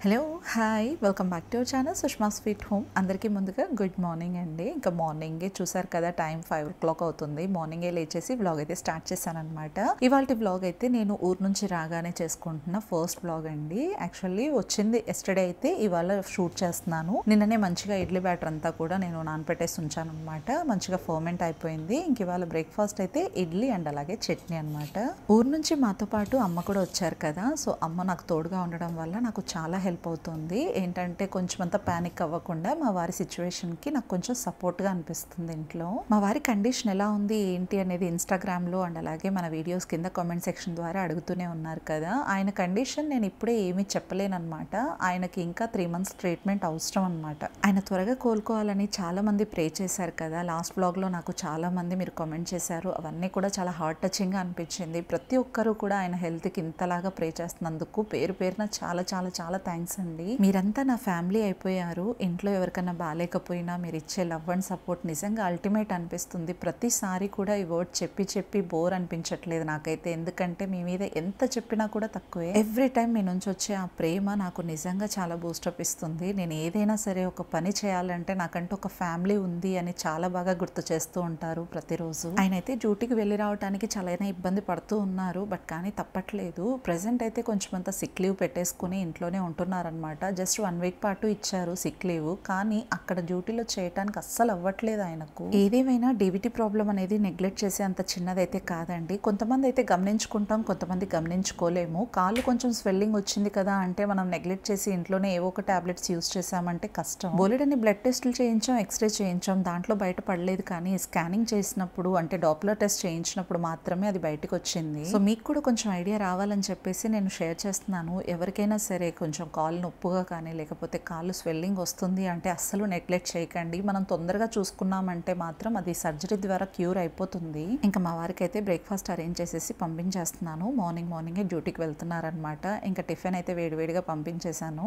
Hello hi welcome back to our channel Sushma sweet home. అందరికీ ముందుగా good morning అండి. ఇంకా మార్నింగే చూసారు కదా, టైం 5 o'clock అవుతుంది. మార్నింగే లేచేసి వ్లాగ్ అయితే స్టార్ట్ చేశాను అనమాట. ఇవాళ వ్లాగ్ అయితే నేను ఊరు నుంచి రాగానే చేసుకుంటున్న ఫస్ట్ వ్లాగ్ అండి. యాక్చువల్లీ వచ్చింది ఎస్టర్డే, అయితే ఇవాళ షూట్ చేస్తున్నాను. నిన్ననే మంచిగా ఇడ్లీ బ్యాటర్ అంతా కూడా నేను నానపెట్టేసి ఉంచాను అనమాట. మంచిగా ఫర్మెంట్ అయిపోయింది. ఇంక ఇవాళ బ్రేక్ఫాస్ట్ అయితే ఇడ్లీ అండ్ అలాగే చట్నీ అనమాట. ఊరు నుంచి మాతో పాటు అమ్మ కూడా వచ్చారు కదా, సో అమ్మ నాకు తోడుగా ఉండడం వల్ల నాకు చాలా హెల్ప్ అవుతుంది. ఏంటంటే కొంచెం అంతా ప్యానిక్ అవ్వకుండా మా వారి సిచ్యువేషన్కి నాకు కొంచెం సపోర్ట్గా అనిపిస్తుంది. ఇంట్లో మా వారి కండిషన్ ఎలా ఉంది ఏంటి అనేది ఇన్స్టాగ్రామ్లో అండ్ అలాగే మన వీడియోస్ కింద కామెంట్ సెక్షన్ ద్వారా అడుగుతూనే ఉన్నారు కదా. ఆయన కండిషన్ నేను ఇప్పుడే ఏమీ చెప్పలేనమాట. ఆయనకి ఇంకా 3 months ట్రీట్మెంట్ అవసరం అనమాట. ఆయన త్వరగా కోలుకోవాలని చాలా మంది ప్రే చేశారు కదా. లాస్ట్ బ్లాగ్లో నాకు చాలా మంది మీరు కామెంట్ చేశారు. అవన్నీ కూడా చాలా హార్ట్ టచింగ్గా అనిపించింది. ప్రతి ఒక్కరూ కూడా ఆయన హెల్త్కి ఇంతలాగా ప్రే చేస్తున్నందుకు పేరు పేరున చాలా చాలా చాలా థ్యాంక్స్ అండి. మీరంతా నా ఫ్యామిలీ అయిపోయారు. ఇంట్లో ఎవరికైనా బాగాలేకపోయినా మీరు ఇచ్చే లవ్ అండ్ సపోర్ట్ నిజంగా అల్టిమేట్ అనిపిస్తుంది. ప్రతిసారి కూడా ఈ వర్డ్ చెప్పి చెప్పి బోర్ అనిపించట్లేదు నాకైతే. ఎందుకంటే మీ మీద ఎంత చెప్పినా కూడా తక్కువే. ఎవ్రీ టైం మీ నుంచి వచ్చే ఆ ప్రేమ నాకు నిజంగా చాలా బూస్టప్ ఇస్తుంది. నేను ఏదైనా సరే ఒక పని చేయాలంటే నాకంటూ ఒక ఫ్యామిలీ ఉంది అని చాలా బాగా గుర్తు చేస్తూ ఉంటారు ప్రతిరోజు. ఆయన అయితే డ్యూటీకి వెళ్ళి రావడానికి చాలా ఇబ్బంది పడుతూ ఉన్నారు. బట్ కానీ తప్పట్లేదు. ప్రెసెంట్ అయితే కొంచెం అంత సిక్ లీవ్ పెట్టేసుకుని ఇంట్లోనే ఉంటున్నారనమాట. జస్ట్ 1 week పాటు ఇచ్చారు సిక్ లీవ్. కానీ అక్కడ డ్యూటీలో చేయడానికి అస్సలు అవ్వట్లేదు ఆయనకు. ఏదేమైనా డీబీటీ ప్రాబ్లం అనేది నెగ్లెక్ట్ చేసే అంత చిన్నదైతే కాదండి. కొంతమంది అయితే గమనించుకుంటాం, కొంతమంది గమనించుకోలేము. కాళ్ళు కొంచెం స్వెల్లింగ్ వచ్చింది కదా అంటే మనం నెగ్లెక్ట్ చేసి ఇంట్లోనే ఏవో ఒక టాబ్లెట్స్ యూజ్ చేసామంటే కష్టం. బోలెడని బ్లడ్ టెస్టులు చేయించాం, ఎక్స్రే చేయించాం, దాంట్లో బయట పడలేదు. కానీ స్కానింగ్ చేసినప్పుడు అంటే డాప్లర్ టెస్ట్ చేయించినప్పుడు మాత్రమే అది బయటకు వచ్చింది. సో మీకు కూడా కొంచెం ఐడియా రావాలని చెప్పేసి నేను షేర్ చేస్తున్నాను. ఎవరికైనా సరే కొంచెం కాళ్ళు నొప్పుగా కానీ లేకపోతే కాళ్ళు స్వెల్లింగ్ వస్తుంది అంటే అస్సలు నెగ్లెక్ట్ చేయకండి. మనం తొందరగా చూసుకున్నామంటే మాత్రం అది సర్జరీ ద్వారా క్యూర్ అయిపోతుంది. ఇంకా మా వారికి అయితే బ్రేక్ఫాస్ట్ అరేంజ్ చేసేసి పంపించేస్తున్నాను. మార్నింగే డ్యూటీకి వెళ్తున్నారనమాట. ఇంకా టిఫిన్ అయితే వేడివేడిగా పంపించేశాను.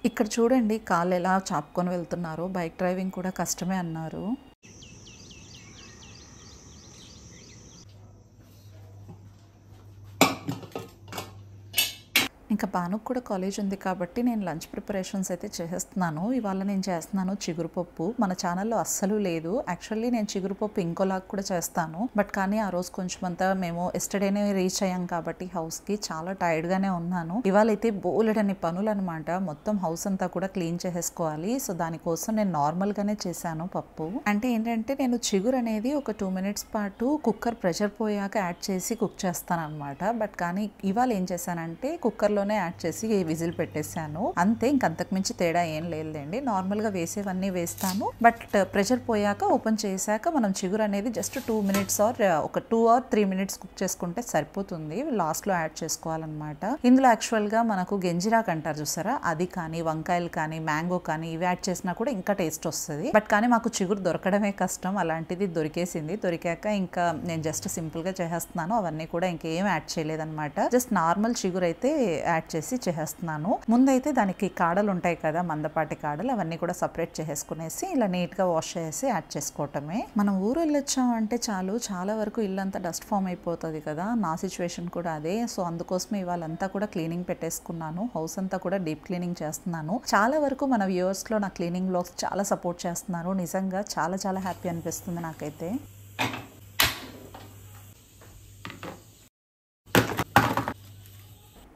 ఇక్కడ చూడండి కాళ్ళు ఎలా చాపుకొని వెళ్తున్నారో. బైక్ డ్రైవింగ్ కూడా కష్టమే అన్నారు. ఇంకా బానుకు కూడా కాలేజ్ ఉంది కాబట్టి నేను లంచ్ ప్రిపరేషన్స్ అయితే చేసేస్తున్నాను. ఇవాళ నేను చేస్తున్నాను చిగురుపప్పు. మన ఛానల్లో అస్సలు లేదు. యాక్చువల్లీ నేను చిగురుపప్పు ఇంకోలాగా కూడా చేస్తాను. బట్ కానీ ఆ రోజు కొంచెం అంతా మేము ఎస్టర్డేనే రీచ్ అయ్యాం కాబట్టి హౌస్కి చాలా టైర్డ్గానే ఉన్నాను. ఇవాళ అయితే బోలెడని పనులు అనమాట. మొత్తం హౌస్ అంతా కూడా క్లీన్ చేసేసుకోవాలి. సో దానికోసం నేను నార్మల్గానే చేశాను పప్పు. అంటే ఏంటంటే నేను చిగురు అనేది ఒక 2 minutes పాటు కుక్కర్ ప్రెషర్ పోయాక యాడ్ చేసి కుక్ చేస్తాను అనమాట. బట్ కానీ ఇవాళ ఏం చేశానంటే కుక్కర్లో యాడ్ చేసి విజిల్ పెట్టేశాను అంతే. ఇంకంతకు మించి తేడా ఏం లేదండి. నార్మల్ గా వేసేవన్నీ వేస్తాను. బట్ ప్రెషర్ పోయాక ఓపెన్ చేశాక మనం చిగురు అనేది జస్ట్ 2 minutes ఆర్ ఒక 2 or 3 minutes కుక్ చేసుకుంటే సరిపోతుంది. లాస్ట్ లో యాడ్ చేసుకోవాలన్నమాట. ఇందులో యాక్చువల్ గా మనకు గెంజిరాక్ అంటారు చూసారా, అది కానీ వంకాయలు కానీ మ్యాంగో కానీ ఇవి యాడ్ చేసినా కూడా ఇంకా టేస్ట్ వస్తుంది. బట్ కానీ మాకు చిగురు దొరకడమే కష్టం. అలాంటిది దొరికేసింది. దొరికాక ఇంకా నేను జస్ట్ సింపుల్ గా చేసేస్తున్నాను. అవన్నీ కూడా ఇంకేం యాడ్ చేయలేదన్నమాట. జస్ట్ నార్మల్ చిగురు అయితే యాడ్ చేసి చేసేస్తున్నాను. ముందైతే దానికి కాడలు ఉంటాయి కదా, మందపాటి కాడలు, అవన్నీ కూడా సపరేట్ చేసేసుకునేసి ఇలా నీట్ గా వాష్ చేసి యాడ్ చేసుకోవటమే. మనం ఊరు వెళ్ళొచ్చాం అంటే చాలు, చాలా వరకు ఇల్లంతా డస్ట్ ఫామ్ అయిపోతుంది కదా. నా సిచ్యువేషన్ కూడా అదే. సో అందుకోసమే ఇవాళంతా కూడా క్లీనింగ్ పెట్టేసుకున్నాను. హౌస్ అంతా కూడా డీప్ క్లీనింగ్ చేస్తున్నాను. చాలా వరకు మన వ్యూవర్స్ లో నా క్లీనింగ్ బ్లాగ్స్ చాలా సపోర్ట్ చేస్తున్నారు. నిజంగా చాలా చాలా హ్యాపీ అనిపిస్తుంది నాకైతే.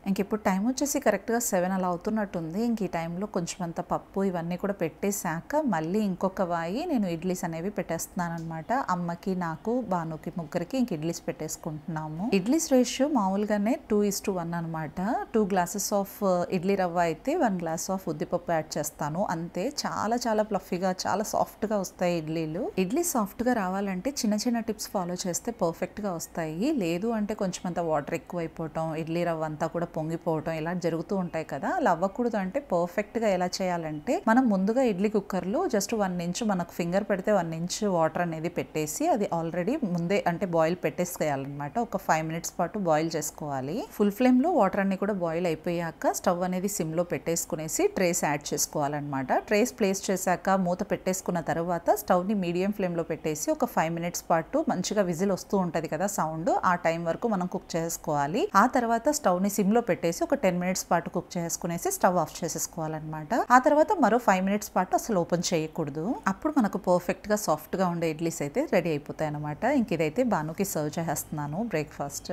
ఇంక ఇప్పుడు టైం వచ్చేసి కరెక్ట్గా 7 అలా అవుతున్నట్టుంది. ఇంక ఈ టైంలో కొంచెం అంత పప్పు ఇవన్నీ కూడా పెట్టేశాక మళ్ళీ ఇంకొక వాయి నేను ఇడ్లీస్ అనేవి పెట్టేస్తున్నాను అనమాట. అమ్మకి నాకు బానుకి ముగ్గురికి ఇంక ఇడ్లీస్ పెట్టేసుకుంటున్నాము. ఇడ్లీస్ రేషియో మామూలుగానే 2:1 అనమాట. 2 glasses ఆఫ్ ఇడ్లీ రవ్వ అయితే 1 glass ఆఫ్ ఉద్దిపప్పు యాడ్ చేస్తాను అంతే. చాలా చాలా ఫ్లఫీగా చాలా సాఫ్ట్గా వస్తాయి ఇడ్లీలు. ఇడ్లీ సాఫ్ట్గా రావాలంటే చిన్న చిన్న టిప్స్ ఫాలో చేస్తే పర్ఫెక్ట్గా వస్తాయి. లేదు అంటే కొంచెం అంత వాటర్ ఎక్కువ అయిపోవటం, ఇడ్లీ రవ్వ అంతా కూడా పొంగిపోవటం ఇలా జరుగుతూ ఉంటాయి కదా. అలా అవ్వకూడదు అంటే పర్ఫెక్ట్గా ఎలా చేయాలంటే మనం ముందుగా ఇడ్లీ కుక్కర్లో జస్ట్ 1 ఇంచ్ మనకు ఫింగర్ పెడితే 1 ఇంచ్ వాటర్ అనేది పెట్టేసి అది ఆల్రెడీ ముందే అంటే బాయిల్ పెట్టేసేయాలన్నమాట. ఒక 5 మినిట్స్ పాటు బాయిల్ చేసుకోవాలి. ఫుల్ ఫ్లేమ్లో వాటర్ అన్ని కూడా బాయిల్ అయిపోయాక స్టవ్ అనేది సిమ్లో పెట్టేసుకునేసి ట్రేస్ యాడ్ చేసుకోవాలన్నమాట. ట్రేస్ ప్లేస్ చేశాక మూత పెట్టేసుకున్న తర్వాత స్టవ్ని మీడియం ఫ్లేమ్లో పెట్టేసి ఒక 5 మినిట్స్ పాటు మంచిగా విజిల్ వస్తూ ఉంటుంది కదా సౌండ్, ఆ టైం వరకు మనం కుక్ చేసుకోవాలి. ఆ తర్వాత స్టవ్ని సిమ్లో పెట్టేసి ఒక 10 మినిట్స్ పాటు కుక్ చేసుకునేసి స్టవ్ ఆఫ్ చేసేసుకోవాలన్నమాట. ఆ తర్వాత మరో 5 మినిట్స్ పాటు అసలు ఓపెన్ చేయకూడదు. అప్పుడు మనకు పర్ఫెక్ట్గా సాఫ్ట్గా ఉండే ఇడ్లీస్ అయితే రెడీ అయిపోతాయి అనమాట. ఇంక ఇదైతే బానుకి సర్వ్ చేసేస్తున్నాను బ్రేక్ఫాస్ట్.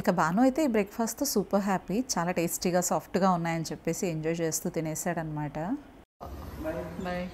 ఇక బాను అయితే ఈ బ్రేక్ఫాస్ట్తో సూపర్ హ్యాపీ, చాలా టేస్టీగా సాఫ్ట్గా ఉన్నాయని చెప్పేసి ఎంజాయ్ చేస్తూ తినేసాడనమాట. బాయ్.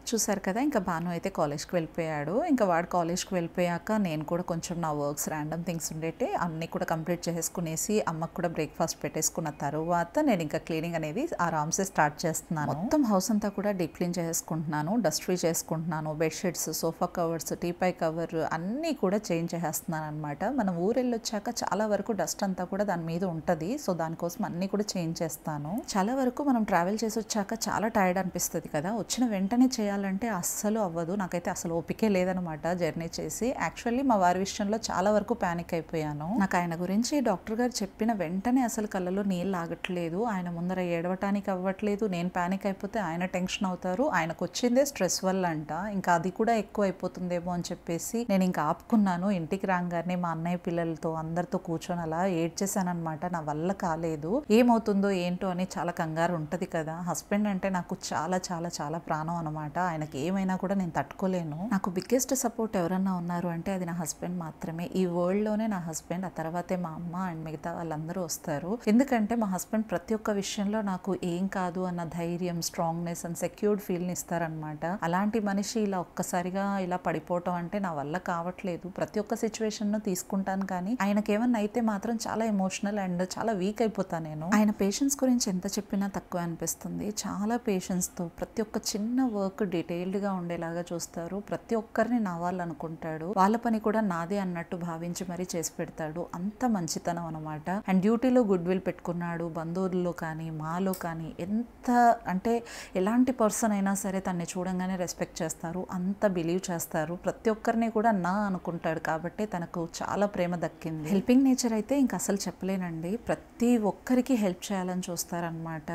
చూసారు కదా, ఇంకా బాను అయితే కాలేజ్కి వెళ్ళిపోయాడు. ఇంకా వాడు కాలేజ్కి వెళ్ళిపోయాక నేను కూడా కొంచెం నా వర్క్స్ ర్యాండమ్ థింగ్స్ ఉండేటి అన్నీ కూడా కంప్లీట్ చేసుకునేసి అమ్మకు కూడా బ్రేక్ఫాస్ట్ పెట్టేసుకున్న తర్వాత నేను ఇంకా క్లీనింగ్ అనేది ఆరామ్సే స్టార్ట్ చేస్తున్నాను. మొత్తం హౌస్ అంతా కూడా డీప్ క్లీన్ చేసుకుంటున్నాను, డస్ట్ ఫ్రీ చేసుకుంటున్నాను. బెడ్షీట్స్, సోఫా కవర్స్, టీపై కవర్ అన్నీ కూడా చేంజ్ చేసేస్తున్నాను అనమాట. మనం ఊరు వెళ్ళొచ్చాక చాలా వరకు డస్ట్ అంతా కూడా దాని మీద ఉంటుంది. సో దానికోసం అన్నీ కూడా చేంజ్ చేస్తాను. చాలా వరకు మనం ట్రావెల్ చేసి వచ్చాక చాలా టైర్డ్ అనిపిస్తుంది కదా, వచ్చిన వెంటనే చేయాలంటే అస్సలు అవ్వదు. నాకైతే అసలు ఓపికే లేదనమాట జర్నీ చేసి. యాక్చువల్లీ మా వారి విషయంలో చాలా వరకు ప్యానిక్ అయిపోయాను. నాకు ఆయన గురించి డాక్టర్ గారు చెప్పిన వెంటనే అసలు కళ్ళలో నీళ్ళు ఆగట్లేదు, ఆయన ముందర ఏడవటానికి అవ్వట్లేదు. నేను ప్యానిక్ అయిపోతే ఆయన టెన్షన్ అవుతారు. ఆయనకు వచ్చిందే స్ట్రెస్ వల్ల అంట, ఇంకా అది కూడా ఎక్కువ అయిపోతుందేమో అని చెప్పేసి నేను ఇంకా ఆపుకున్నాను. ఇంటికి రాగానే మా అన్నయ్య పిల్లలతో అందరితో కూర్చొని అలా ఏడ్చేసాను అనమాట. నా వల్ల కాలేదు, ఏమవుతుందో ఏంటో అని చాలా కంగారు ఉంటుంది కదా. హస్బెండ్ అంటే నాకు చాలా చాలా చాలా ప్రాణం అనమాట. ఆయనకి ఏమైనా కూడా నేను తట్టుకోలేను. నాకు బిగ్గెస్ట్ సపోర్ట్ ఎవరన్నా ఉన్నారు అంటే అది నా హస్బెండ్ మాత్రమే. ఈ వరల్డ్లోనే నా హస్బెండ్, ఆ తర్వాతే మా అమ్మ అండ్ మిగతా వాళ్ళందరూ వస్తారు. ఎందుకంటే మా హస్బెండ్ ప్రతి ఒక్క విషయంలో నాకు ఏం కాదు అన్న ధైర్యం, స్ట్రాంగ్నెస్ అండ్ సెక్యూర్డ్ ఫీల్ని ఇస్తారనమాట. అలాంటి మనిషి ఇలా ఒక్కసారిగా ఇలా పడిపోవటం అంటే నా వల్ల కావట్లేదు. ప్రతి ఒక్క సిచ్యువేషన్ను తీసుకుంటాను కానీ ఆయనకేమన్నా అయితే మాత్రం చాలా ఎమోషనల్ అండ్ చాలా వీక్ అయిపోతాను నేను. ఆయన పేషెన్స్ గురించి ఎంత చెప్పినా తక్కువ అనిపిస్తుంది. చాలా పేషెన్స్తో ప్రతి ఒక్క చిన్న వర్క్ డీటెయిల్డ్గా ఉండేలాగా చూస్తారు. ప్రతి ఒక్కరిని నా వాళ్ళు అనుకుంటాడు. వాళ్ళ పని కూడా నాదే అన్నట్టు భావించి మరీ చేసి పెడతాడు. అంత మంచితనం అనమాట. అండ్ డ్యూటీలో గుడ్ విల్ పెట్టుకున్నాడు. బంధువుల్లో కానీ మాలో కానీ ఎంత అంటే ఎలాంటి పర్సన్ అయినా సరే తన్ని చూడంగానే రెస్పెక్ట్ చేస్తారు, అంత బిలీవ్ చేస్తారు. ప్రతి ఒక్కరిని కూడా నా అనుకుంటాడు కాబట్టి తనకు చాలా ప్రేమ దక్కింది. హెల్పింగ్ నేచర్ అయితే ఇంకా అసలు చెప్పలేనండి. ప్రతి ఒక్కరికి హెల్ప్ చేయాలని చూస్తారనమాట.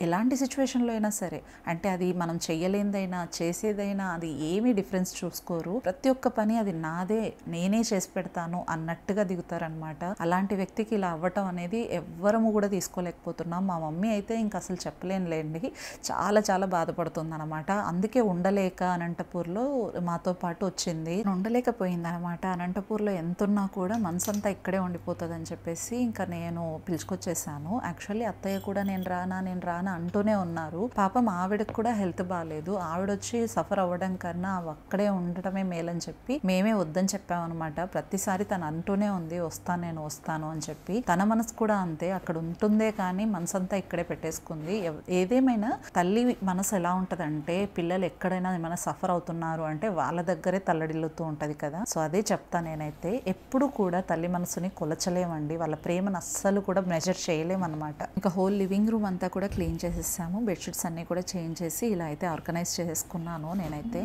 ఎలాంటి సిచ్యువేషన్లో అయినా సరే, అంటే అది మనం చెయ్యలేనిదైనా చేసేదైనా అది ఏమీ డిఫరెన్స్ చూసుకోరు. ప్రతి ఒక్క పని అది నాదే, నేనే చేసి పెడతాను అన్నట్టుగా దిగుతారనమాట. అలాంటి వ్యక్తికి ఇలా అవ్వటం అనేది ఎవ్వరము కూడా తీసుకోలేకపోతున్నాం. మా మమ్మీ అయితే ఇంకా అసలు చెప్పలేనులేండి, చాలా చాలా బాధపడుతుంది అనమాట. అందుకే ఉండలేక అనంతపూర్లో మాతో పాటు వచ్చింది. ఉండలేకపోయింది అనమాట. అనంతపూర్లో ఎంతున్నా కూడా మనసంతా ఇక్కడే ఉండిపోతుంది అని చెప్పేసి ఇంకా నేను పిలుచుకొచ్చేసాను. యాక్చువల్లీ అత్తయ్య కూడా నేను రానా అంటూనే ఉన్నారు. పాపం ఆవిడకి కూడా హెల్త్ బాగాలేదు. ఆవిడొచ్చి సఫర్ అవ్వడం కన్నా అక్కడే ఉండటమే మేలని చెప్పి మేమే వద్దని చెప్పామన్నమాట. ప్రతిసారి తను అంటూనే ఉంది నేను వస్తాను అని చెప్పి. తన మనసు కూడా అంతే, అక్కడ ఉంటుందే కానీ మనసంతా ఇక్కడే పెట్టేసుకుంది. ఏదేమైనా తల్లి మనసు ఎలా ఉంటదంటే పిల్లలు ఎక్కడైనా ఏమైనా సఫర్ అవుతున్నారు అంటే వాళ్ళ దగ్గరే తల్లడిల్లుతూ ఉంటది కదా. సో అదే చెప్తా నేనైతే. ఎప్పుడు కూడా తల్లి మనసుని కొలచలేమండి, వాళ్ళ ప్రేమను అస్సలు కూడా మెజర్ చేయలేమన్నమాట. ఇంకా హోల్ లివింగ్ రూమ్ అంతా కూడా క్లీన్ చేసేసాము. బెడ్షీట్స్ అన్ని కూడా చేంజ్ చేసి ఇలా అయితే ఆర్గనైజ్ చేసుకున్నాను నేనైతే.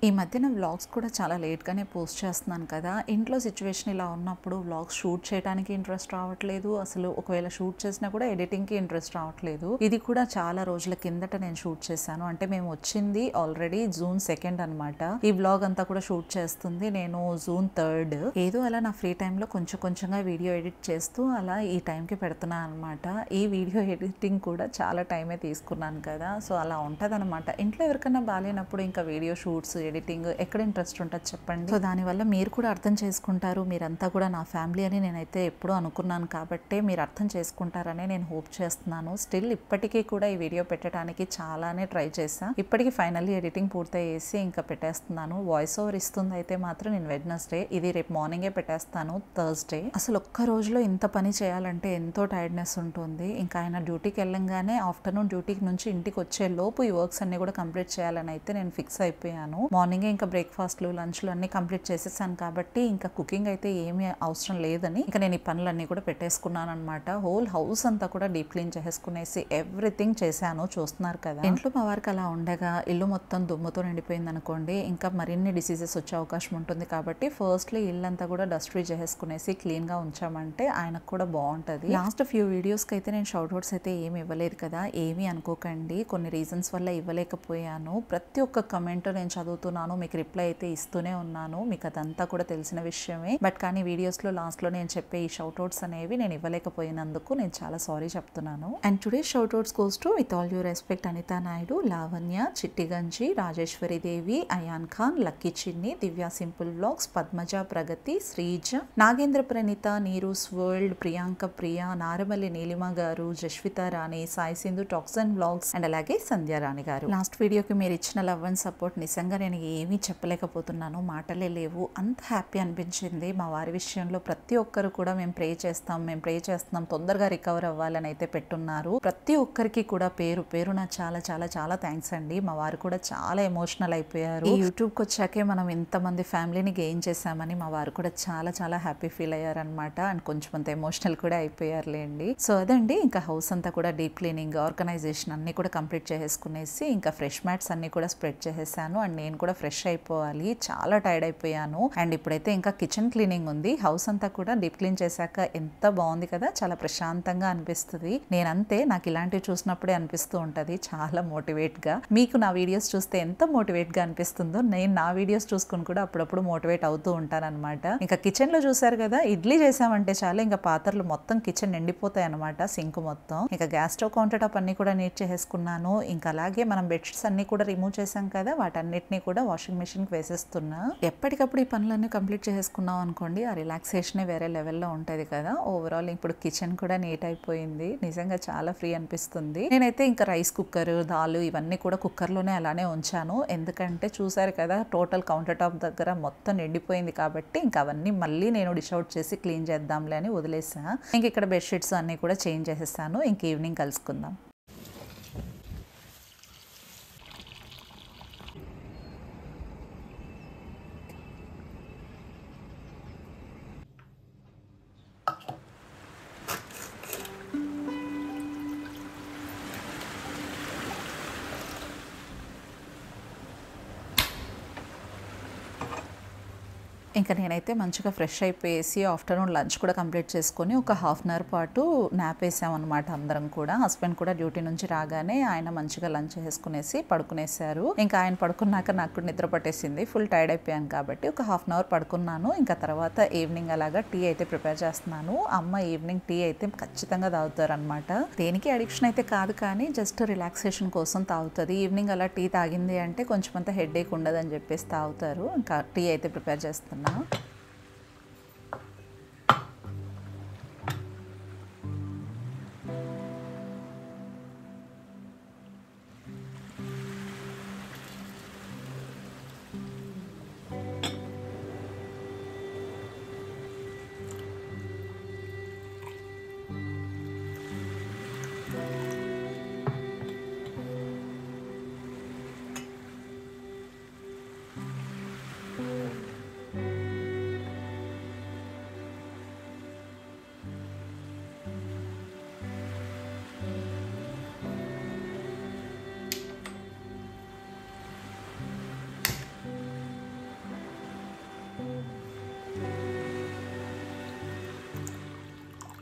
ఈ మధ్యన వ్లాగ్స్ కూడా చాలా లేట్గానే పోస్ట్ చేస్తున్నాను కదా. ఇంట్లో సిచ్యువేషన్ ఇలా ఉన్నప్పుడు వ్లాగ్స్ షూట్ చేయడానికి ఇంట్రెస్ట్ రావట్లేదు. అసలు ఒకవేళ షూట్ చేసినా కూడా ఎడిటింగ్కి ఇంట్రెస్ట్ రావట్లేదు. ఇది కూడా చాలా రోజుల కిందట నేను షూట్ చేశాను. అంటే మేము వచ్చింది ఆల్రెడీ June 2 అనమాట. ఈ వ్లాగ్ అంతా కూడా షూట్ చేస్తుంది నేను June 3. ఏదో అలా నా ఫ్రీ టైంలో కొంచెం కొంచెంగా వీడియో ఎడిట్ చేస్తూ అలా ఈ టైంకి పెడుతున్నాను అనమాట. ఈ వీడియో ఎడిటింగ్ కూడా చాలా టైమే తీసుకున్నాను కదా. సో అలా ఉంటుంది అనమాట. ఇంట్లో ఎవరికైనా బాగాలేనప్పుడు ఇంకా వీడియో షూట్స్ ఎడిటింగ్ ఎక్కడ ఇంట్రెస్ట్ ఉంటుంది చెప్పండి. సో దానివల్ల మీరు కూడా అర్థం చేసుకుంటారు, మీరంతా కూడా నా ఫ్యామిలీ అని నేనైతే ఎప్పుడూ అనుకున్నాను కాబట్టి మీరు అర్థం చేసుకుంటారని నేను హోప్ చేస్తున్నాను. స్టిల్ ఇప్పటికీ కూడా ఈ వీడియో పెట్టడానికి చాలానే ట్రై చేశాను. ఇప్పటికీ ఫైనల్లీ ఎడిటింగ్ పూర్తయ్యేసి ఇంకా పెట్టేస్తున్నాను. వాయిస్ ఓవర్ ఇస్తుంది అయితే మాత్రం నేను వెడ్నెస్డే, ఇది రేపు మార్నింగే పెట్టేస్తాను థర్స్డే. అసలు ఒక్క రోజులో ఇంత పని చేయాలంటే ఎంతో టైర్డ్నెస్ ఉంటుంది. ఇంకా ఆయన డ్యూటీకి వెళ్ళంగానే ఆఫ్టర్నూన్ డ్యూటీకి నుంచి ఇంటికి వచ్చే లోపు ఈ వర్క్స్ అన్ని కూడా కంప్లీట్ చేయాలని అయితే నేను ఫిక్స్ అయిపోయాను. మార్నింగే ఇంకా బ్రేక్ఫాస్ట్లు లంచ్లు అన్ని కంప్లీట్ చేసేసాను కాబట్టి ఇంకా కుకింగ్ అయితే ఏమీ అవసరం లేదని ఇంకా నేను ఈ పనులన్నీ కూడా పెట్టేసుకున్నాను అనమాట. హోల్ హౌస్ అంతా కూడా డీప్ క్లీన్ చేసుకునేసి ఎవ్రీథింగ్ చేశాను, చూస్తున్నారు కదా. ఇంట్లో మా వారికి అలా ఉండగా ఇల్లు మొత్తం దుమ్ముతో నిండిపోయింది అనుకోండి, ఇంకా మరిన్ని డిసీజెస్ వచ్చే అవకాశం ఉంటుంది కాబట్టి ఫస్ట్లీ ఇల్లంతా కూడా డస్ట్ ఫ్రీ చేసుకునేసి క్లీన్ గా ఉంచామంటే ఆయనకు కూడా బాగుంటుంది. లాస్ట్ ఫ్యూ వీడియోస్కి అయితే నేను షౌట్ అవుట్స్ అయితే ఏమి ఇవ్వలేదు కదా, ఏమీ అనుకోకండి, కొన్ని రీజన్స్ వల్ల ఇవ్వలేకపోయాను. ప్రతి ఒక్క కమెంట్ నేను చదువుతున్నాను, మీకు రిప్లై అయితే ఇస్తూనే ఉన్నాను, మీకు అదంతా కూడా తెలిసిన విషయమే. బట్ కానీ వీడియోస్లో లాస్ట్లో నేను చెప్పే ఈ షౌట్ అవుట్స్ అనేవి నేను ఇవ్వలేకపోయినందుకు నేను చాలా సారీ చెప్తున్నాను. And today shout outs goes to with all your respect Anitha Naidu, Lavanya, Chittiganji, Rajeshwari Devi, Ayaan Khan, Lucky Chinni, Divya simple vlogs, Padmaja, Pragathi, Sreeja, Nagendra Praneetha, Neeru's world, Priyanka Priya, Naramalli Neelima garu, Jaswitha Rani, Sai Sindhu talks and vlogs and అలాగే సంధ్య రాణి గారు. లాస్ట్ వీడియోకి మీరు ఇచ్చిన లవ్ అండ్ సపోర్ట్ నిజంగా నేను ఏమీ చెప్పలేకపోతున్నాను, మాటలే లేవు, అంత హ్యాపీ అనిపించింది. మా వారి విషయంలో ప్రతి ఒక్కరు కూడా మేము ప్రే చేస్తున్నాం తొందరగా రికవర్ అవ్వాలని అయితే పెట్టున్నారు. ప్రతి ఒక్కరికి కూడా పేరు పేరున చాలా చాలా చాలా థ్యాంక్స్ అండి. మా వారు కూడా చాలా ఎమోషనల్ అయిపోయారు. ఈ యూట్యూబ్కి వచ్చాకే మనం ఇంతమంది ఫ్యామిలీని గెయిన్ చేశామని మా వారు కూడా చాలా చాలా హ్యాపీ ఫీల్ అయ్యారనమాట. అండ్ కొంచెం అంత ఎమోషనల్ కూడా అయిపోయారులేండి. సో అదండి, ఇంకా హౌస్ అంతా కూడా డీప్ క్లీనింగ్, ఆర్గనైజేషన్ అన్ని కూడా కంప్లీట్ చేసేసుకునేసి ఇంకా ఫ్రెష్ మ్యాట్స్ అన్ని కూడా స్ప్రెడ్ చేసేసాను. అండ్ నేను కూడా ఫ్రెష్ అయిపోవాలి, చాలా టైర్డ్ అయిపోయాను. అండ్ ఇప్పుడైతే ఇంకా కిచెన్ క్లీనింగ్ ఉంది. హౌస్ అంతా కూడా డీప్ క్లీన్ చేశాక ఎంత బాగుంది కదా, చాలా ప్రశాంతంగా అనిపిస్తుంది. నేనంతే, నాకు ఇలాంటివి చూసినప్పుడే అనిపిస్తూ ఉంటుంది చాలా మోటివేట్ గా. మీకు నా వీడియోస్ చూస్తే ఎంత మోటివేట్ గా అనిపిస్తుందో నేను నా వీడియోస్ చూసుకుని కూడా అప్పుడప్పుడు మోటివేట్ అవుతూ ఉంటాను అనమాట. ఇంకా కిచెన్ లో చూసారు కదా, ఇడ్లీ చేసామంటే చాలా ఇంకా పాత్రలు మొత్తం కిచెన్ నిండిపోతాయి అనమాట, సింక్ మొత్తం. ఇంకా గ్యాస్ స్టవ్, కౌంటర్ టాప్ అన్ని కూడా నీట్ చేసేసుకున్నాను. ఇంకా అలాగే మనం బెడ్షీట్స్ అన్ని కూడా రిమూవ్ చేసాం కదా, వాటన్నిటిని కూడా వాషింగ్ మెషిన్ కి వేసేస్తున్నా. ఎప్పటికప్పుడు ఈ పనులన్నీ కంప్లీట్ చేసుకున్నాం అనుకోండి, ఆ రిలాక్సేషన్ వేరే లెవెల్లో ఉంటది కదా. ఓవరాల్ ఇప్పుడు కిచెన్ కూడా నీట్ అయిపోయింది, నిజంగా చాలా ఫ్రీ అనిపిస్తుంది. నేనైతే ఇంకా రైస్ కుక్కర్, దాల్ ఇవన్నీ కూడా కుక్కర్లోనే అలానే ఉంచాను. ఎందుకంటే చూసారు కదా, టోటల్ కౌంటర్ టాప్ దగ్గర మొత్తం నిండిపోయింది కాబట్టి ఇంకా అవన్నీ మళ్ళీ నేను డిష్ అవుట్ చేసి క్లీన్ చేద్దాంలే అని వదిలేసా. ఇంక ఇక్కడ బెడ్షీట్స్ అన్ని కూడా చేంజ్ చేసేసాను. ఇంక ఈవినింగ్ కలుసుకుందాం. ఇంకా నేనైతే మంచిగా ఫ్రెష్ అయిపోయేసి ఆఫ్టర్నూన్ లంచ్ కూడా కంప్లీట్ చేసుకొని ఒక హాఫ్ అన్ అవర్ పాటు నాప్ వేసామన్నమాట అందరం కూడా. హస్బెండ్ కూడా డ్యూటీ నుంచి రాగానే ఆయన మంచిగా లంచ్ చేసుకునేసి పడుకునేసారు. ఇంకా ఆయన పడుకున్నాక నాకు కూడా నిద్ర పట్టేసింది, ఫుల్ టైర్డ్ అయిపోయాను కాబట్టి ఒక హాఫ్ అన్ అవర్ పడుకున్నాను. ఇంకా తర్వాత ఈవినింగ్ అలాగా టీ అయితే ప్రిపేర్ చేస్తున్నాను. అమ్మ ఈవినింగ్ టీ అయితే ఖచ్చితంగా తాగుతారు అనమాట. దేనికి అడిక్షన్ అయితే కాదు కానీ జస్ట్ రిలాక్సేషన్ కోసం తాగుతుంది. ఈవినింగ్ అలా టీ తాగింది అంటే కొంచెం అంత హెడేక్ ఉండదని చెప్పేసి తాగుతారు. ఇంకా టీ అయితే ప్రిపేర్ చేస్తున్నా.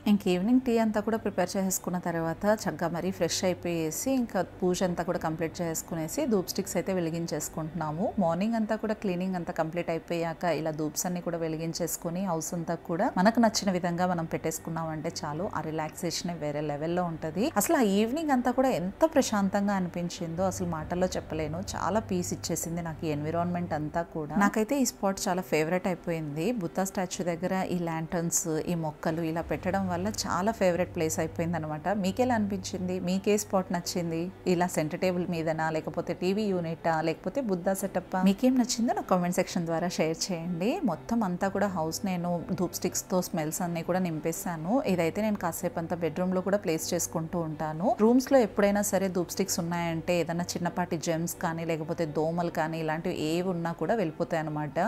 ఇంక ఈవినింగ్ టీ అంతా కూడా ప్రిపేర్ చేసుకున్న తర్వాత చక్కగా మరీ ఫ్రెష్ అయిపోయేసి ఇంకా పూజ అంతా కూడా కంప్లీట్ చేసుకునేసి ధూప్ స్టిక్స్ అయితే వెలిగించేసుకుంటున్నాము. మార్నింగ్ అంతా కూడా క్లీనింగ్ అంతా కంప్లీట్ అయిపోయాక ఇలా ధూప్స్ అన్ని కూడా వెలిగించేసుకుని హౌస్ అంతా కూడా మనకు నచ్చిన విధంగా మనం పెట్టేసుకున్నామంటే చాలు, ఆ రిలాక్సేషన్ వేరే లెవెల్లో ఉంటుంది. అసలు ఆ ఈవినింగ్ అంతా కూడా ఎంత ప్రశాంతంగా అనిపించిందో అసలు మాటల్లో చెప్పలేను. చాలా పీస్ ఇచ్చేసింది నాకు ఈ ఎన్విరాన్మెంట్ అంతా కూడా. నాకైతే ఈ స్పాట్ చాలా ఫేవరెట్ అయిపోయింది. బుద్ధ స్టాచ్యూ దగ్గర ఈ ల్యాంటర్న్స్, ఈ మొక్కలు ఇలా పెట్టడం వల్ల చాలా ఫేవరెట్ ప్లేస్ అయిపోయింది అనమాట. మీకెలా అనిపించింది? మీకే స్పాట్ నచ్చింది? ఇలా సెంటర్ టేబుల్ మీదనా, లేకపోతే టీవీ యూనిటా, లేకపోతే బుద్ధా సెటప్పా, మీకేం నచ్చిందో నాకు కామెంట్ సెక్షన్ ద్వారా షేర్ చేయండి. మొత్తం అంతా కూడా హౌస్ నేను ధూప్ స్టిక్స్తో స్మెల్స్ అన్ని కూడా నింపేశాను. ఇదైతే నేను కాసేపు అంతా బెడ్రూమ్లో కూడా ప్లేస్ చేసుకుంటూ ఉంటాను. రూమ్స్లో ఎప్పుడైనా సరే ధూప్ స్టిక్స్ ఉన్నాయంటే ఏదైనా చిన్నపాటి జెమ్స్ కానీ లేకపోతే దోమలు కానీ ఇలాంటివి ఏవి ఉన్నా కూడా వెళ్ళిపోతాయి అనమాట.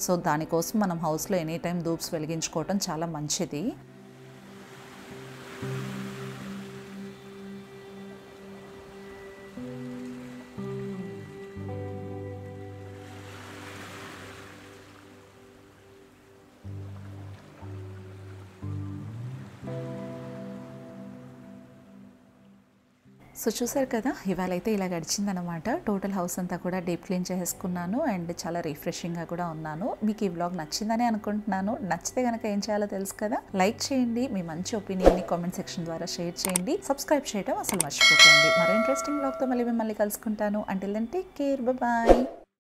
సో దానికోసం మనం హౌస్లో ఎనీ టైం ధూప్స్ వెలిగించుకోవటం చాలా మంచిది. సో చూసారు కదా, ఇవాళ అయితే ఇలా గడిచిందనమాట. టోటల్ హౌస్ అంతా కూడా డీప్ క్లీన్ చేసుకున్నాను అండ్ చాలా రిఫ్రెషింగ్గా కూడా ఉన్నాను. మీకు ఈ వ్లాగ్ నచ్చిందని అనుకుంటున్నాను. నచ్చితే కనుక ఏం చేయాలో తెలుసు కదా, లైక్ చేయండి, మీ మంచి ఒపీనియన్ని కామెంట్ సెక్షన్ ద్వారా షేర్ చేయండి, సబ్స్క్రైబ్ చేయడం అసలు మర్చిపోకండి. మరో ఇంట్రెస్టింగ్ వ్లాగ్తో మళ్ళీ మిమ్మల్ని కలుసుకుంటాను. Until then take care, bye.